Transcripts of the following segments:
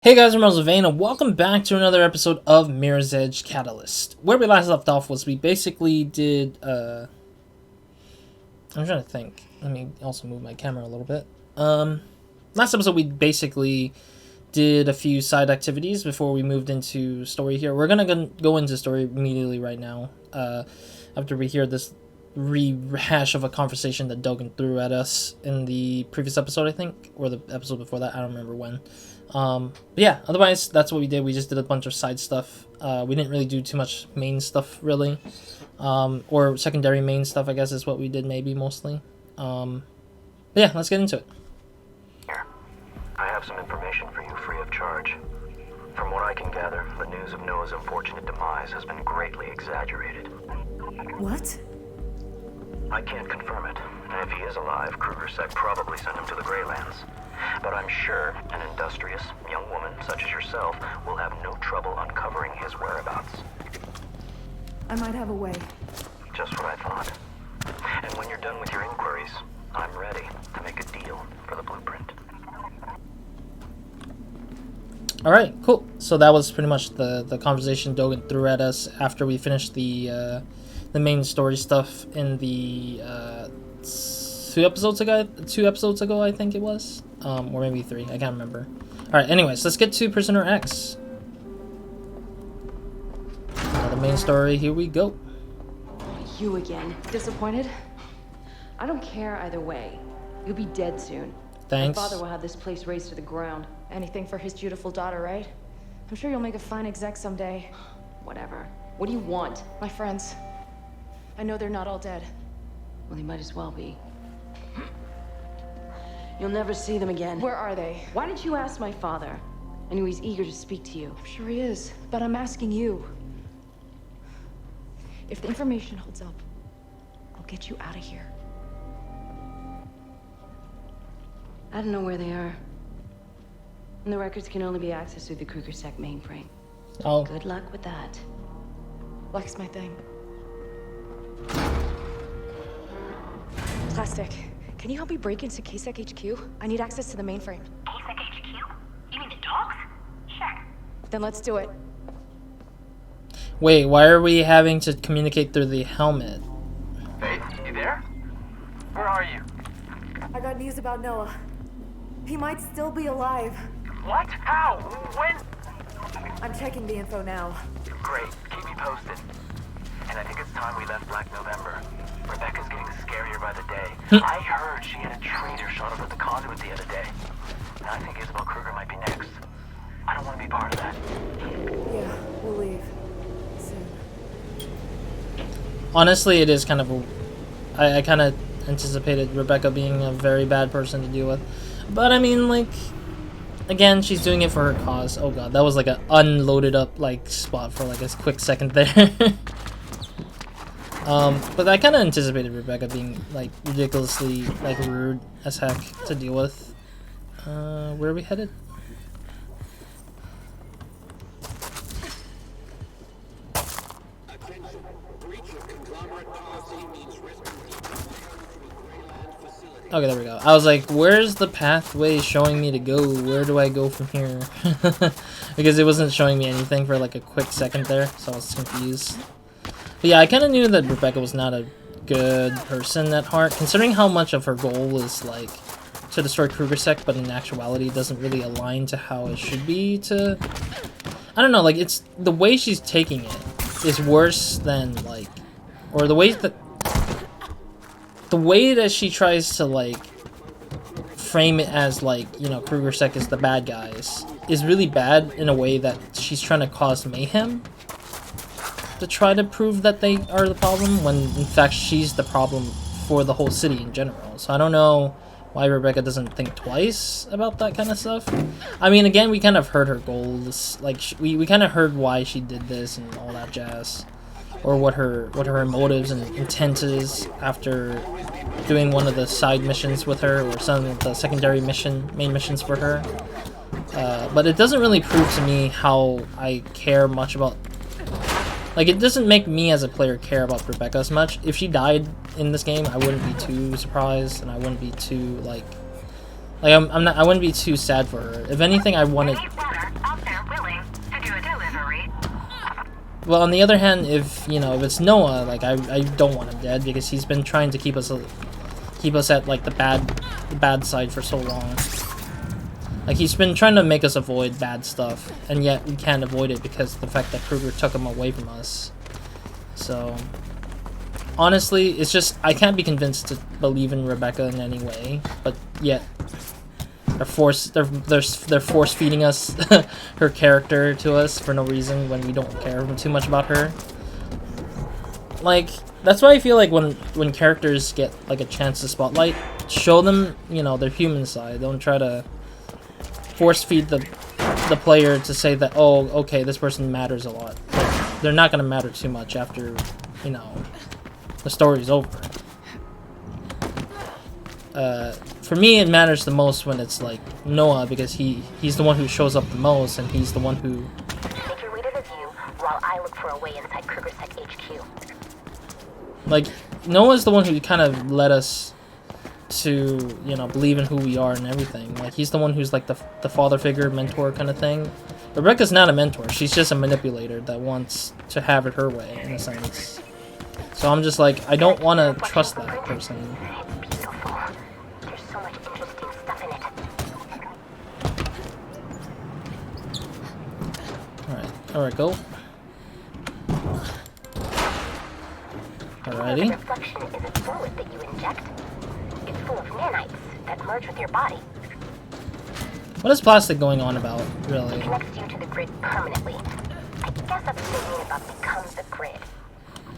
Hey guys, I'm RozaldVaneGAME, and welcome back to another episode of Mirror's Edge Catalyst. Where we last left off was we basically did, I'm trying to think. Let me also move my camera a little bit. Last episode we basically did a few side activities before we moved into story here. We're gonna go into story immediately right now, after we hear this rehash of a conversation that Dogan threw at us in the previous episode, I think, or the episode before that, I don't remember when. But yeah, otherwise, that's what we did. We just did a bunch of side stuff. We didn't really do too much main stuff, really. Or secondary main stuff, I guess, is what we did maybe, mostly. But yeah, let's get into it. Here, I have some information for you free of charge. From what I can gather, the news of Noah's unfortunate demise has been greatly exaggerated. What? I can't confirm it, and if he is alive, KrugerSec probably sent him to the Greylands. But I'm sure an industrious young woman such as yourself will have no trouble uncovering his whereabouts. I might have a way. Just what I thought. And when you're done with your inquiries, I'm ready to make a deal for the blueprint. Alright, cool. So that was pretty much the conversation Dogan threw at us after we finished the main story stuff in the two episodes ago, I think it was. Or maybe 3, I can't remember. Alright, anyways, let's get to Prisoner X. The main story, here we go. You again. Disappointed? I don't care either way. You'll be dead soon. Thanks. My father will have this place razed to the ground. Anything for his beautiful daughter, right? I'm sure you'll make a fine exec someday. Whatever. What do you want? My friends. I know they're not all dead. Well, they might as well be. You'll never see them again. Where are they? Why didn't you ask my father? I knew he's eager to speak to you. I'm sure he is, but I'm asking you. If the information holds up, I'll get you out of here. I don't know where they are. And the records can only be accessed through the KrugerSec mainframe. Oh. Good luck with that. Luck's my thing. Plastic. Can you help me break into KSec HQ? I need access to the mainframe. KSec HQ? You mean the dogs? Sure. Then let's do it. Wait, why are we having to communicate through the helmet? Faith, you there? Where are you? I got news about Noah. He might still be alive. What? How? When? I'm checking the info now. Great, keep me posted. And I think it's time we left Black November. Rebecca's getting scarier by the day. I heard she had a traitor shot up at the conduit the other day. And I think Isabel Kruger might be next. I don't want to be part of that. Yeah, we'll leave. Soon. Honestly, it is kind of I kind of anticipated Rebecca being a very bad person to deal with. But I mean, like, again, she's doing it for her cause. Oh god, that was like an unloaded up, like, spot for like a quick second there. But I kind of anticipated Rebecca being, like, ridiculously, like, rude as heck to deal with. Where are we headed? Okay, there we go. I was like, where's the pathway showing me to go? Where do I go from here? Because it wasn't showing me anything for like a quick second there, so I was confused. But yeah, I kind of knew that Rebecca was not a good person at heart, considering how much of her goal is like to destroy KrugerSec, but in actuality it doesn't really align to how it should be to... I don't know, like, it's... the way she's taking it is worse than, like... or the way that... the way that she tries to, like, frame it as, like, you know, KrugerSec is the bad guys is really bad in a way that she's trying to cause mayhem to try to prove that they are the problem, when in fact she's the problem for the whole city in general. So I don't know why Rebecca doesn't think twice about that kind of stuff. I mean, again, we kind of heard her goals, like, we kind of heard why she did this and all that jazz, or what her motives and intent is after doing one of the side missions with her, or some of the secondary main missions for her. But it doesn't really prove to me how I care much about... like, it doesn't make me as a player care about Rebecca as much. If she died in this game, I wouldn't be too surprised, and I wouldn't be too, like, I wouldn't be too sad for her. If anything, I wanted Well, on the other hand, if you know, if it's Noah, like I don't want him dead because he's been trying to keep us at like the bad side for so long. Like he's been trying to make us avoid bad stuff, and yet we can't avoid it because of the fact that Kruger took him away from us. So honestly, it's just I can't be convinced to believe in Rebecca in any way, but yet they're force feeding us her character to us for no reason when we don't care too much about her. Like that's why I feel like when characters get like a chance to spotlight, show them, you know, their human side. Don't try to force feed the player to say that, oh, okay, this person matters a lot. Like, they're not gonna matter too much after, you know, the story's over. For me, it matters the most when it's like Noah, because he's the one who shows up the most, and he's the one who. Make your way to the view while I look for a way inside KrugerSec HQ. Like Noah's the one who kind of led us to, you know, believe in who we are and everything. Like he's the one who's like the father figure, mentor kind of thing. Rebecca's not a mentor. She's just a manipulator that wants to have it her way in a sense. So I'm just like, I don't want to trust that person. It's beautiful. There's so much interesting stuff in it. Alright, go. The Alrighty. reflection is a fluid that you inject. It's full of nanites that merge with your body. What is plastic going on about, really? It connects you to the grid permanently. I guess that's what they mean about become the grid.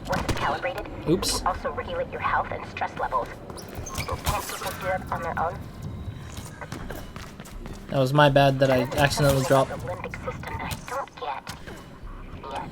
Once it's calibrated, Oops. it can also regulate your health and stress levels. Can't people do that on their own? That was my bad that I accidentally dropped. The limbic system that I don't get yet.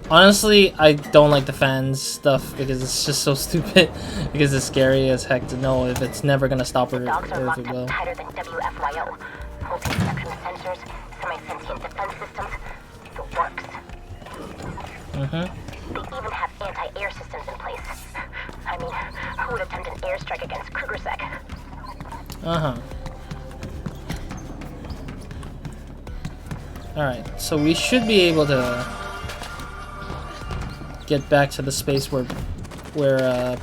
Honestly, I don't like the fans stuff because it's just so stupid. Because it's scary as heck to know if it's never gonna stop or Dogs are if locked it up will. tighter than WFYO. Multi-spectrum sensors, semi-sentient defense systems. It works. They even have anti-air systems in place. I mean, who would attempt an airstrike against KrugerSec? Alright, so we should be able to get back to the space where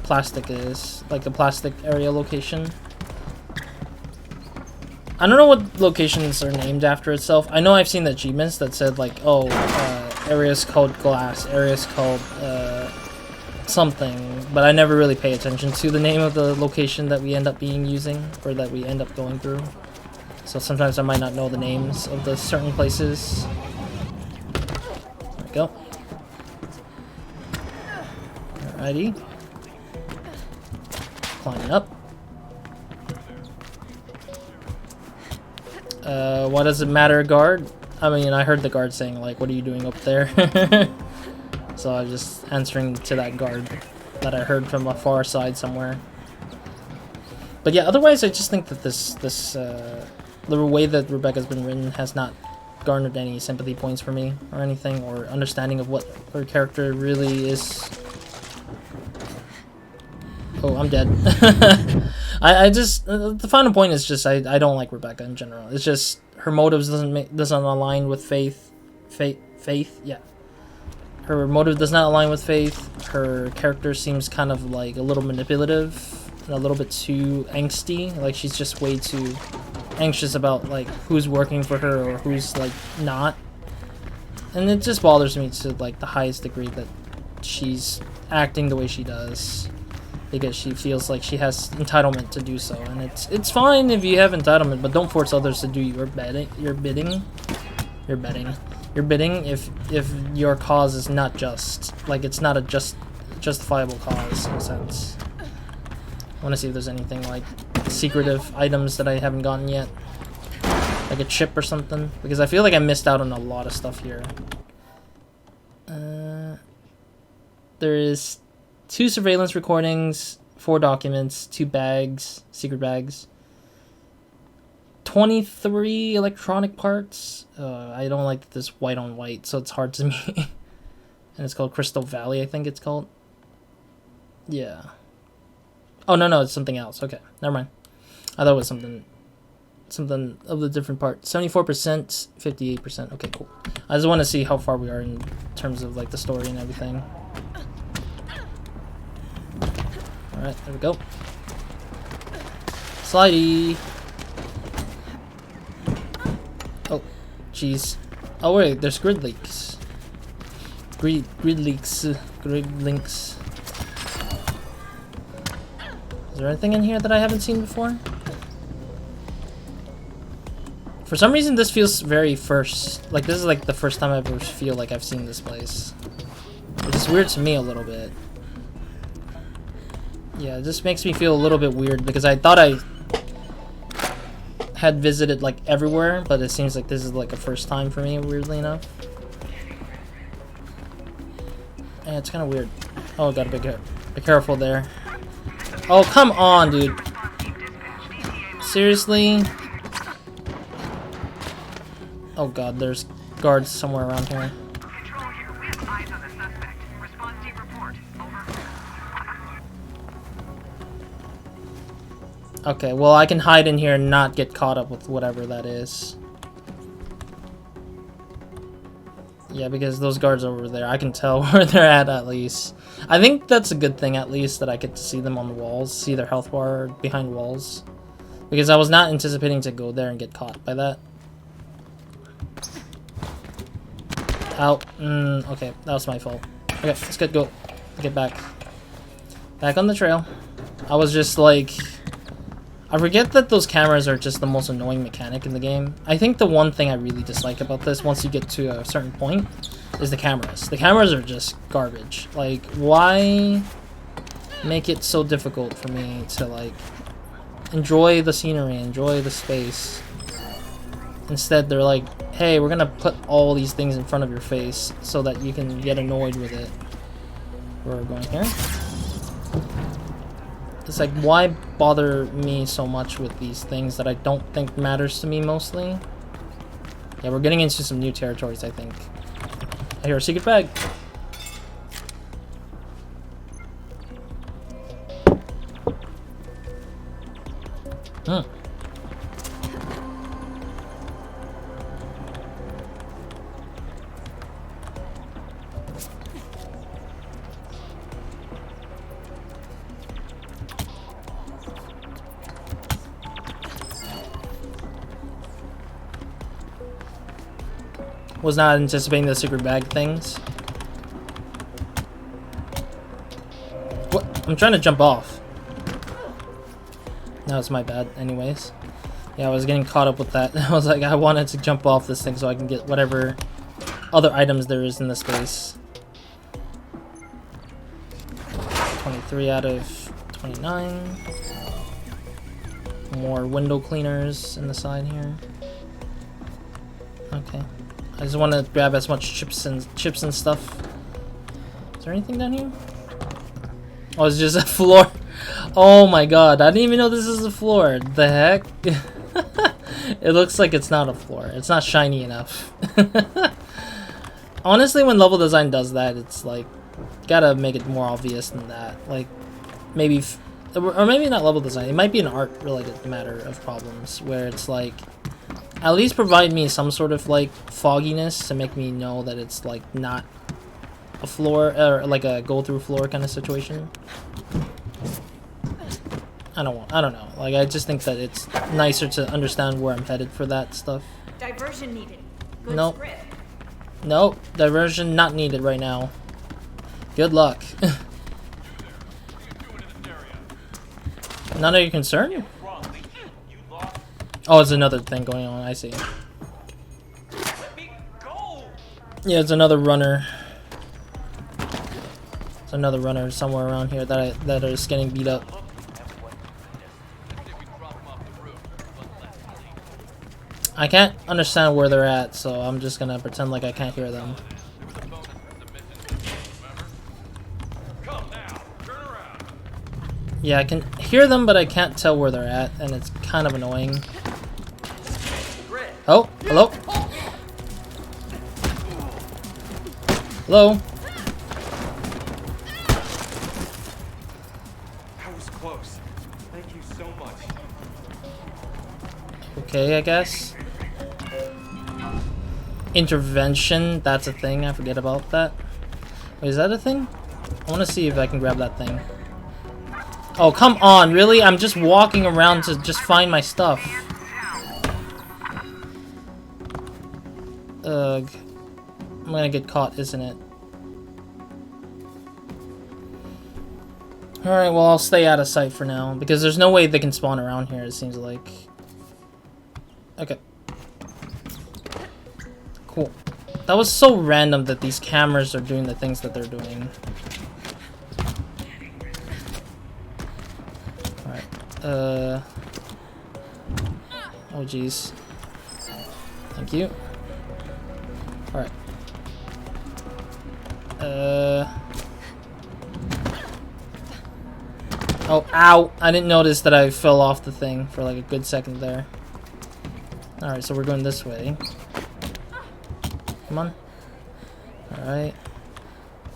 plastic is, like the plastic area location. I don't know what locations are named after itself. I know I've seen the achievements that said like, oh, areas called glass, areas called something, but I never really pay attention to the name of the location that we end up using or that we end up going through. So sometimes I might not know the names of the certain places. There we go. Alrighty. Climbing up. What does it matter, guard? I mean, I heard the guard saying, like, what are you doing up there? So I was just answering to that guard that I heard from a far side somewhere. But yeah, otherwise I just think that the way that Rebecca's been written has not garnered any sympathy points for me or anything, or understanding of what her character really is. Oh, I'm dead. I just the final point is just I don't like Rebecca in general. It's just her motives doesn't align with Faith. Yeah. Her motive does not align with Faith. Her character seems kind of like a little manipulative and a little bit too angsty. Like she's just way too anxious about like who's working for her or who's like not. And it just bothers me to like the highest degree that she's acting the way she does. Because she feels like she has entitlement to do so, and it's fine if you have entitlement, but don't force others to do your bidding if your cause is not just, like it's not a justifiable cause in a sense. I want to see if there's anything like secretive items that I haven't gotten yet, like a chip or something, because I feel like I missed out on a lot of stuff here. There is 2 surveillance recordings, 4 documents, 2 bags, secret bags, 23 electronic parts. I don't like this white on white, so it's hard to me. And it's called Crystal Valley, I think it's called. Yeah. Oh, no, it's something else. Okay, never mind. I thought it was something of the different part. 74%, 58%. Okay, cool. I just want to see how far we are in terms of like the story and everything. Alright, there we go. Slidey. Oh, jeez. Oh wait, there's grid leaks. Grid links. Is there anything in here that I haven't seen before? For some reason, this feels very first. Like, this is like the first time I ever feel like I've seen this place. Which is weird to me a little bit. Yeah, it just makes me feel a little bit weird because I thought I had visited like everywhere, but it seems like this is like a first time for me, weirdly enough. Yeah, it's kind of weird. Oh, gotta be careful there. Oh, come on, dude. Seriously? Oh god, there's guards somewhere around here. Control here. We have eyes on the suspect. Response team report. Over. Okay, well I can hide in here and not get caught up with whatever that is. Yeah, because those guards over there, I can tell where they're at least. I think that's a good thing at least, that I get to see them on the walls, see their health bar behind walls. Because I was not anticipating to go there and get caught by that. Ow. Okay, that was my fault. Okay, let's go. Get back. Back on the trail. I was just like... I forget that those cameras are just the most annoying mechanic in the game. I think the one thing I really dislike about this, once you get to a certain point, is the cameras. The cameras are just garbage. Like, why make it so difficult for me to, like, enjoy the scenery, enjoy the space? Instead, they're like, hey, we're gonna put all these things in front of your face so that you can get annoyed with it. We're going here. It's like, why bother me so much with these things that I don't think matters to me mostly? Yeah, we're getting into some new territories, I think. I hear a secret bag. Was not anticipating the secret bag things. What? I'm trying to jump off. No, it's my bad anyways. Yeah, I was getting caught up with that. I was like, I wanted to jump off this thing so I can get whatever other items there is in the space. 23 out of 29. More window cleaners in the side here. Okay. I just want to grab as much chips and stuff. Is there anything down here? Oh, it's just a floor. Oh my god, I didn't even know this is a floor. The heck? It looks like it's not a floor. It's not shiny enough. Honestly, when level design does that, it's like, gotta make it more obvious than that. Like, maybe, or maybe not level design. It might be an art-related matter of problems where it's like, at least provide me some sort of like fogginess to make me know that it's like not a floor or like a go through floor kind of situation. I don't know. Like, I just think that it's nicer to understand where I'm headed for that stuff. Diversion needed. Good Nope. script. Nope. Diversion not needed right now. Good luck. None of your concern? Oh, it's another thing going on. I see. Yeah, it's another runner. It's another runner somewhere around here that is getting beat up. I can't understand where they're at, so I'm just gonna pretend like I can't hear them. Yeah, I can hear them, but I can't tell where they're at, and it's kind of annoying. Oh, hello? Hello? was close. Thank you so much. Okay, I guess. Intervention, that's a thing. I forget about that. Wait, is that a thing? I want to see if I can grab that thing. Oh, come on, really? I'm just walking around to just find my stuff. Ugh. I'm gonna get caught, isn't it? Alright, well, I'll stay out of sight for now, because there's no way they can spawn around here, it seems like. Okay. Cool. That was so random that these cameras are doing the things that they're doing. Alright. Oh, jeez. Thank you. Alright. Oh, ow! I didn't notice that I fell off the thing for like a good second there. Alright, so we're going this way. Come on. Alright.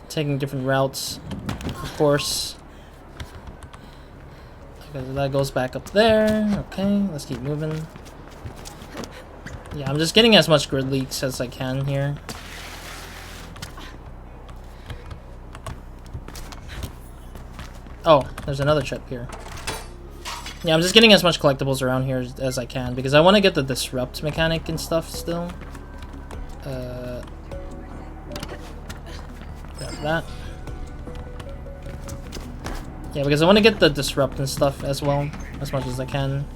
Taking different routes, of course. Okay, so that goes back up there. Okay, let's keep moving. Yeah, I'm just getting as much grid leaks as I can here. Oh, there's another chip here. Yeah, I'm just getting as much collectibles around here as I can because I want to get the disrupt mechanic and stuff still. Grab that. Yeah, because I want to get the disrupt and stuff as well, as much as I can.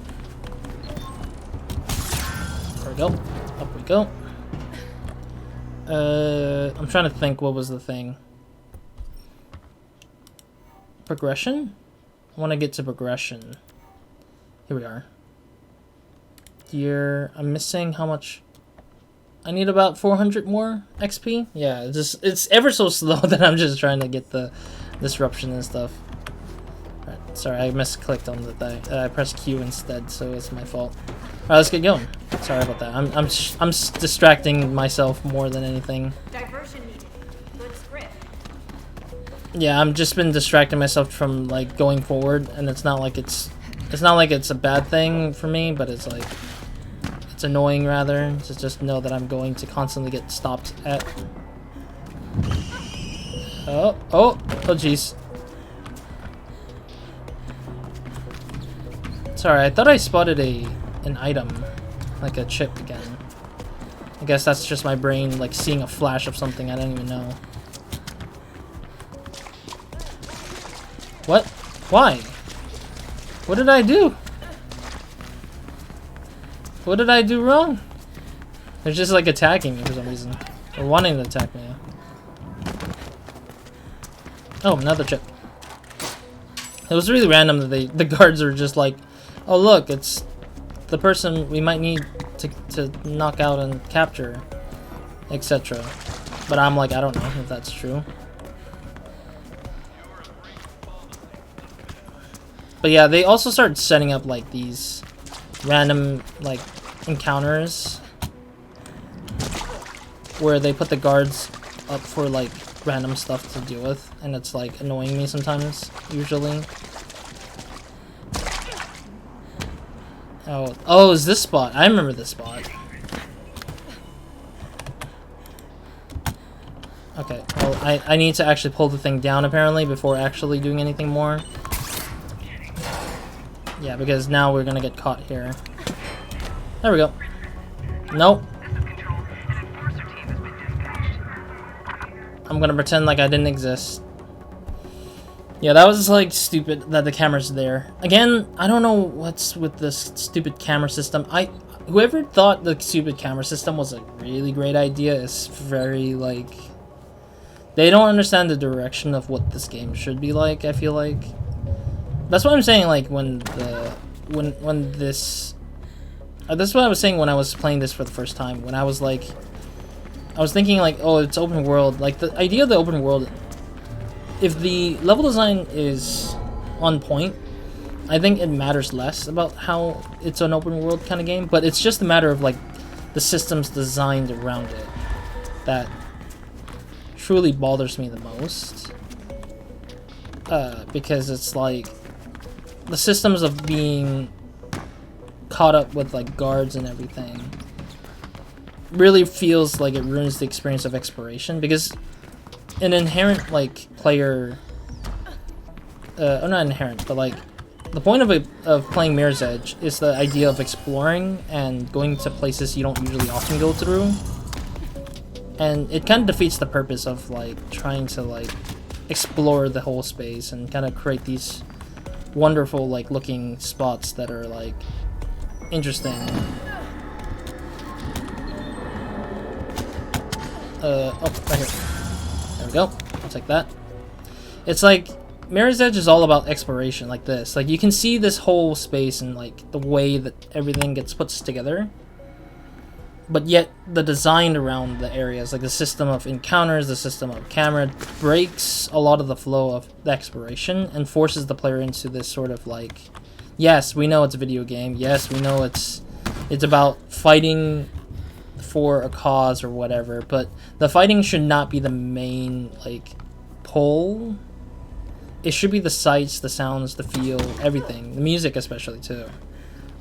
There we go. Up we go. I'm trying to think what was the thing. Progression? I want to get to progression. Here we are. Here, I'm missing how much? I need about 400 more XP? Yeah, it's ever so slow that I'm just trying to get the disruption and stuff. Alright, sorry, I misclicked on the thing. I pressed Q instead, so it's my fault. Alright, let's get going. Sorry about that. I'm distracting myself more than anything. Diversion needed. Good script. Yeah, I've just been distracting myself from like going forward, and it's not like it's a bad thing for me, but it's like it's annoying rather to just know that I'm going to constantly get stopped at. Oh jeez. Sorry, I thought I spotted an item, like a chip again. I guess that's just my brain like seeing a flash of something I don't even know. What? Why? What did I do? What did I do wrong? They're just like attacking me for some reason. Or wanting to attack me. Oh, another chip. It was really random that the guards are just like, oh look, it's the person we might need to knock out and capture, etc. But I'm like, I don't know if that's true. But yeah, they also started setting up like these random like encounters where they put the guards up for like random stuff to deal with, and it's like annoying me sometimes, usually. Oh, is this spot? I remember this spot. Okay, well, I need to actually pull the thing down apparently before actually doing anything more. Yeah, because now we're gonna get caught here. There we go. Nope. I'm gonna pretend like I didn't exist. Yeah, that was like stupid that the camera's there. Again, I don't know what's with this stupid camera system. Whoever thought the stupid camera system was a really great idea is very like, they don't understand the direction of what this game should be like, I feel like. That's what I'm saying, like, this is what I was saying when I was playing this for the first time. When I was like, I was thinking like, oh, it's open world. Like, the idea of the open world, if the level design is on point, I think it matters less about how it's an open world kind of game. But it's just a matter of, like, the systems designed around it that truly bothers me the most. Because it's like, the systems of being caught up with like guards and everything really feels like it ruins the experience of exploration, because an inherent like player or not inherent, but like the point of playing Mirror's Edge is the idea of exploring and going to places you don't usually often go through, and it kind of defeats the purpose of like trying to like explore the whole space and kind of create these wonderful like looking spots that are like interesting. Oh, right here. There we go. I'll take that. It's like Mirror's Edge is all about exploration like this. Like you can see this whole space and like the way that everything gets put together. But yet the design around the areas, like the system of encounters, the system of camera, breaks a lot of the flow of the exploration and forces the player into this sort of like, yes, we know it's a video game. Yes, we know it's about fighting for a cause or whatever, but the fighting should not be the main like pull. It should be the sights, the sounds, the feel, everything, the music especially too,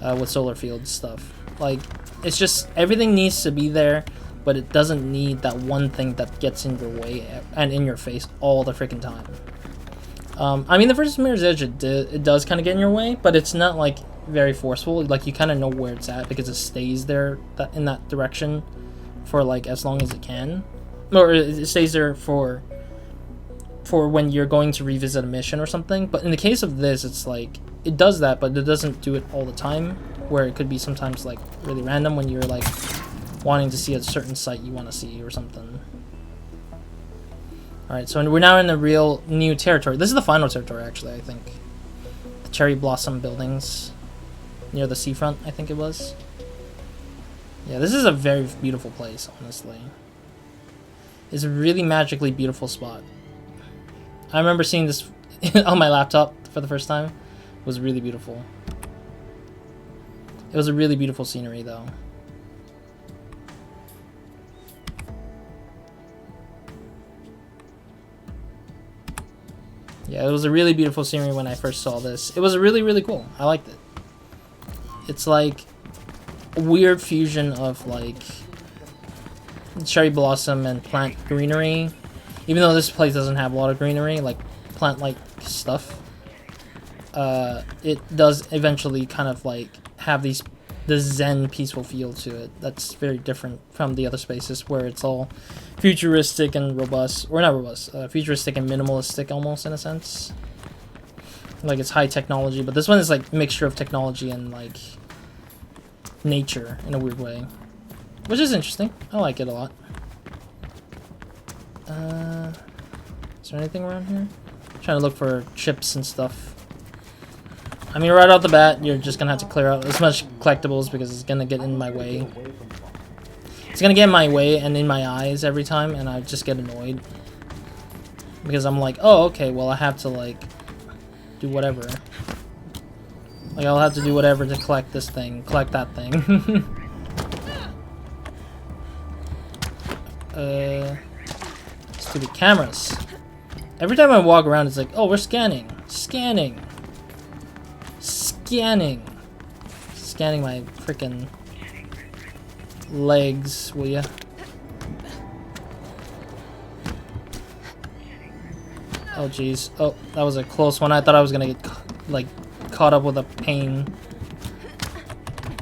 with solar field stuff. Like it's just everything needs to be there, but it doesn't need that one thing that gets in your way and in your face all the freaking time. I mean, the first Mirror's Edge, it does kind of get in your way, but it's not like very forceful. Like you kind of know where it's at because it stays there in that direction for like as long as it can, or it stays there for when you're going to revisit a mission or something. But in the case of this, it's like it does that, but it doesn't do it all the time, where it could be sometimes like really random when you're like wanting to see a certain site you want to see or something. Alright, so we're now in the real new territory. This is the final territory actually, I think. The Cherry Blossom buildings near the seafront, I think it was. Yeah, this is a very beautiful place, honestly. It's a really magically beautiful spot. I remember seeing this on my laptop for the first time. It was really beautiful. It was a really beautiful scenery, though. Yeah, it was a really beautiful scenery when I first saw this. It was really, really cool. I liked it. It's like a weird fusion of like cherry blossom and plant greenery. Even though this place doesn't have a lot of greenery, like plant-like stuff, it does eventually kind of like have this zen, peaceful feel to it. That's very different from the other spaces where it's all futuristic and robust, or not robust, futuristic and minimalistic almost in a sense. Like it's high technology, but this one is like a mixture of technology and like nature in a weird way, which is interesting. I like it a lot. Is there anything around here? I'm trying to look for chips and stuff. I mean, right off the bat, you're just gonna have to clear out as much collectibles because it's gonna get in my way. It's gonna get in my way and in my eyes every time, and I just get annoyed. Because I'm like, oh, okay, well, I have to, like, do whatever. Like, I'll have to do whatever to collect this thing, collect that thing. Stupid cameras. Every time I walk around, it's like, oh, we're scanning. Scanning. Scanning. Scanning my freaking legs, will ya? Oh, jeez. Oh, that was a close one. I thought I was gonna get, like, caught up with a pain.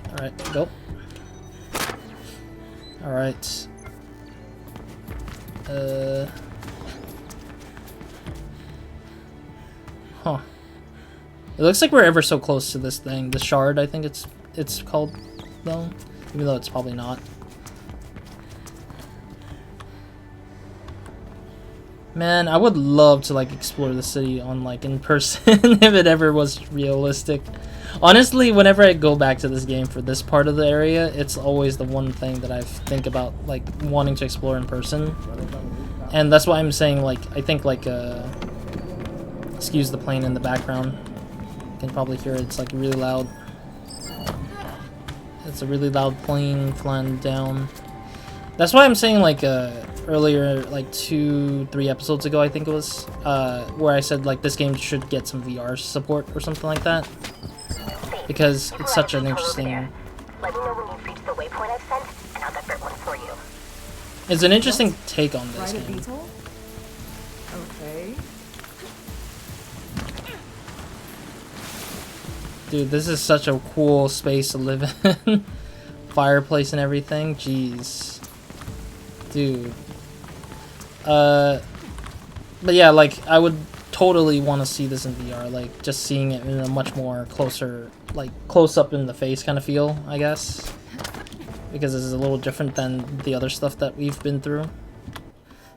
Alright, go. Alright. Huh. It looks like we're ever so close to this thing. The shard, I think it's called, though. Even though it's probably not. Man, I would love to, like, explore the city on, like, in person if it ever was realistic. Honestly, whenever I go back to this game for this part of the area, it's always the one thing that I think about, like, wanting to explore in person. And that's why I'm saying, like, I think, like, excuse the plane in the background. You can probably hear it. It's, like, really loud. It's a really loud plane flying down. That's why I'm saying, like, earlier, like 2-3 episodes ago, I think it was, where I said, like, this game should get some VR support or something like that. Because it's such an interesting... Let me know when you've reached the waypoint I've sent, and I'll divert one for you. It's an interesting take on this Ride a game. beetle? Okay. Dude, this is such a cool space to live in. Fireplace and everything. Jeez. Dude. But yeah, like, I would totally want to see this in VR. Like, just seeing it in a much more closer, like, close up in the face kind of feel, I guess. Because this is a little different than the other stuff that we've been through.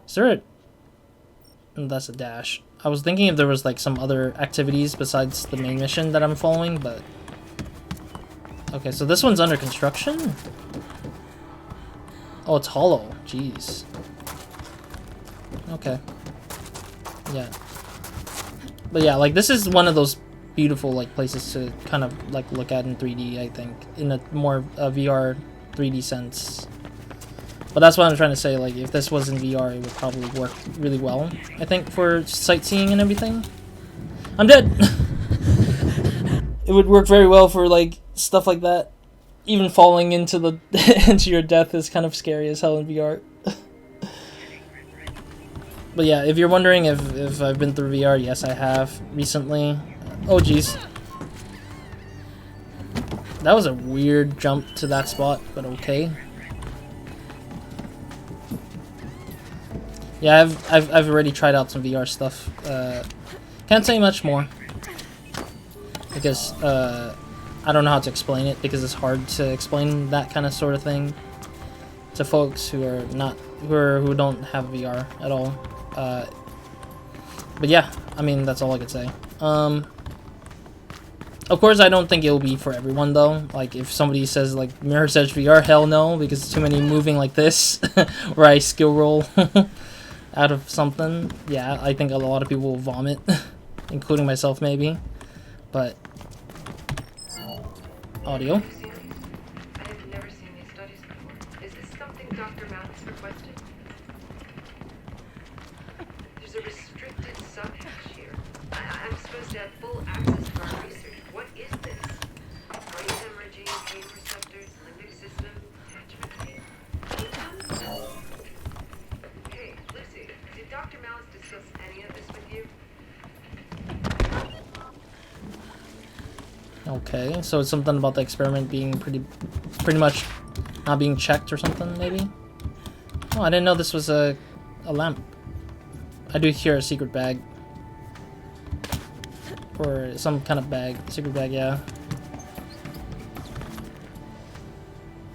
Is there a... That's a dash. I was thinking if there was, like, some other activities besides the main mission that I'm following, but... Okay, so this one's under construction? Oh, it's hollow. Jeez. Okay. Yeah. But yeah, like, this is one of those beautiful, like, places to kind of, like, look at in 3D, I think. In a more VR 3D sense. But that's what I'm trying to say, like, if this was in VR, it would probably work really well, I think, for sightseeing and everything. I'm dead! It would work very well for, like, stuff like that. Even falling into the into your death is kind of scary as hell in VR. But yeah, if you're wondering if I've been through VR, yes, I have recently. Oh, jeez. That was a weird jump to that spot, but okay. Yeah, I've already tried out some VR stuff. Can't say much more because I don't know how to explain it, because it's hard to explain that kind of sort of thing to folks who are not who don't have VR at all. But yeah, I mean, that's all I could say. Of course, I don't think it'll be for everyone though. Like, if somebody says like Mirror's Edge VR, hell no, because it's too many moving like this, where I skill roll out of something. Yeah, I think a lot of people will vomit, including myself maybe. But audio. I have never seen these studies before. Is this something Dr. Mount's requested? There's a restricted subhash here. I'm supposed to have full access to our research. What is this? Brain hemorrhaging, pain receptors, limbic system, attachment pain. Hey, Lucy, did Dr. Mount discuss any of this with you? Okay, so it's something about the experiment being pretty much not being checked or something, maybe? Oh, I didn't know this was a lamp. I do hear a secret bag. Or some kind of bag. Secret bag, yeah.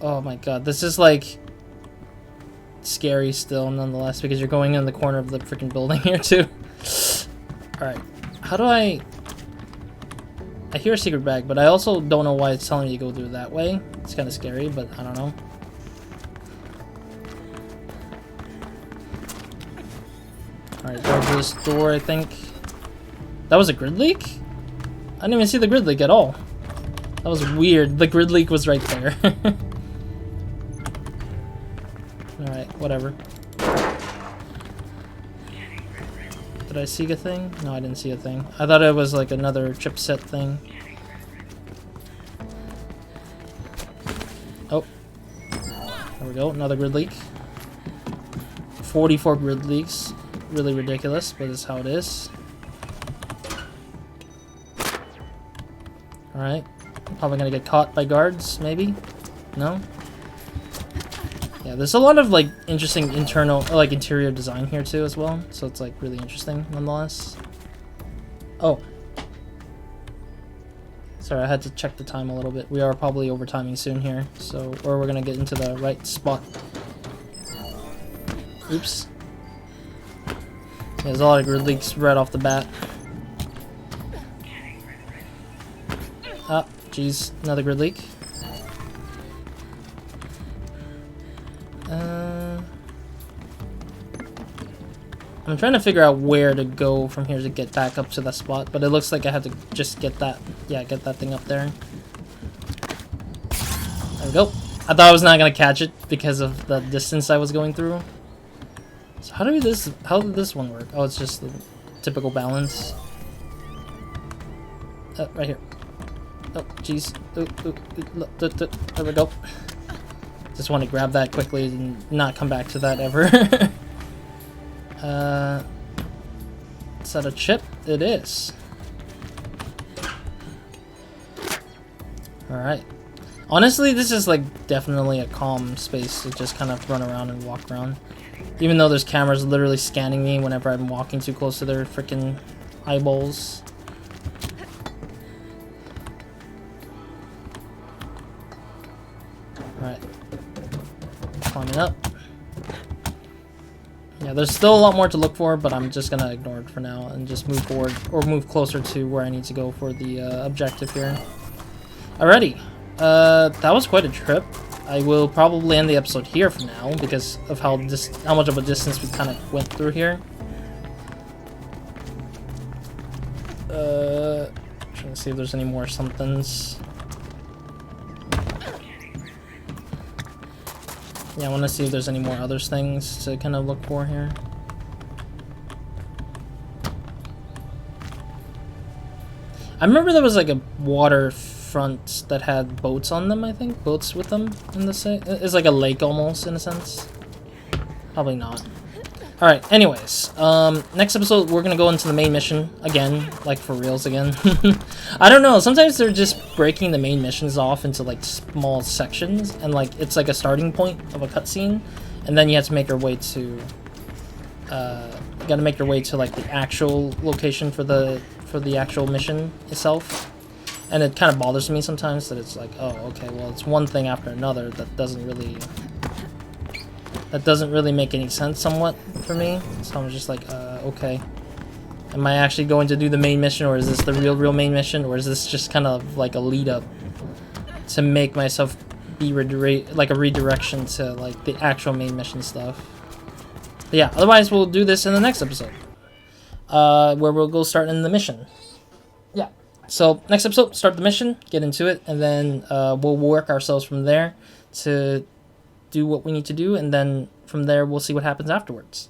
Oh my god, this is like scary still nonetheless, because you're going in the corner of the freaking building here too. Alright, how do I hear a secret bag, but I also don't know why it's telling me to go through that way. It's kind of scary, but I don't know. Alright, go to this door, I think. That was a grid leak? I didn't even see the grid leak at all. That was weird. The grid leak was right there. Alright, whatever. Did I see a thing? No, I didn't see a thing. I thought it was like another chipset thing. Oh. There we go, another grid leak. 44 grid leaks. Really ridiculous, but it's how it is. Alright. Probably gonna get caught by guards, maybe? No? Yeah, there's a lot of like interesting internal, like interior design here too as well, so it's like really interesting nonetheless. Oh. Sorry, I had to check the time a little bit. We are probably overtiming soon here, so, or we're gonna get into the right spot. Oops. Yeah, there's a lot of grid leaks right off the bat. Ah, jeez, another grid leak. I'm trying to figure out where to go from here to get back up to that spot, but it looks like I have to just get that, yeah, get that thing up there. There we go. I thought I was not gonna catch it because of the distance I was going through. So how did this one work? Oh, it's just the typical balance. Right here. Oh, jeez. There we go. Just want to grab that quickly and not come back to that ever. Is that a chip? It is. Alright. Honestly, this is like definitely a calm space to just kind of run around and walk around. Even though there's cameras literally scanning me whenever I'm walking too close to their freaking eyeballs. Alright. Climbing up. Yeah, there's still a lot more to look for, but I'm just gonna ignore it for now and just move forward or move closer to where I need to go for the objective here. Alrighty. That was quite a trip. I will probably end the episode here for now because of how much of a distance we kind of went through here. Trying to see if there's any more somethings. Yeah, I want to see if there's any more other things to kind of look for here. I remember there was like a waterfront that had boats on them, I think. Boats with them in the sea. It's like a lake almost, in a sense. Probably not. Alright, anyways. Next episode, we're gonna go into the main mission again. Like, for reals again. I don't know. Sometimes they're just breaking the main missions off into, like, small sections. And, like, it's like a starting point of a cutscene. And then you have to make your way to... you gotta make your way to, like, the actual location for the actual mission itself. And it kind of bothers me sometimes that it's like, oh, okay, well, it's one thing after another that doesn't really make any sense somewhat for me. So I'm just like, okay. Am I actually going to do the main mission, or is this the real main mission, or is this just kind of like a lead up to make myself be like a redirection to like the actual main mission stuff? But yeah, otherwise we'll do this in the next episode. Where we'll go start in the mission. Yeah. So next episode, start the mission, get into it, and then we'll work ourselves from there to do what we need to do, and then from there we'll see what happens afterwards.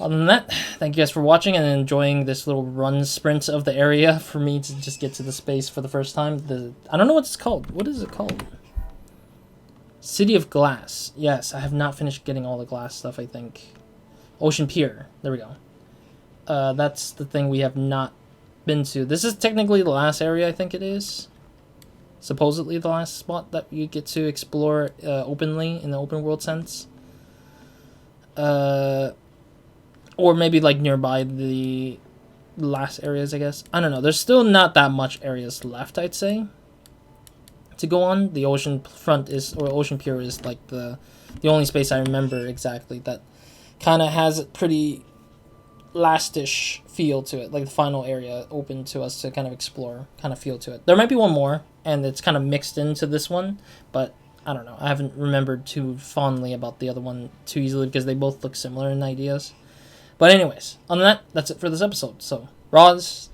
Other than that, thank you guys for watching and enjoying this little run sprint of the area for me to just get to the space for the first time. I don't know what it's called. What is it called? City of Glass. Yes, I have not finished getting all the glass stuff, I think. Ocean Pier. There we go. That's the thing we have not been to. This is technically the last area, I think it is. Supposedly the last spot that you get to explore openly in the open world sense. Or maybe like nearby the last areas, I guess. I don't know. There's still not that much areas left, I'd say, to go on. The ocean front is, or Ocean Pier is like the only space I remember exactly that kind of has a pretty lastish feel to it, like the final area open to us to kind of explore kind of feel to it. There might be one more, and it's kind of mixed into this one, but I don't know. I haven't remembered too fondly about the other one too easily because they both look similar in ideas. But anyways, other than that, that's it for this episode. So, Roz,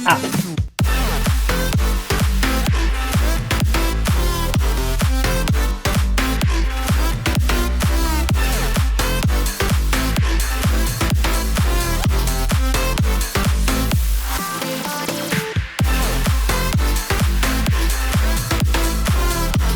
out.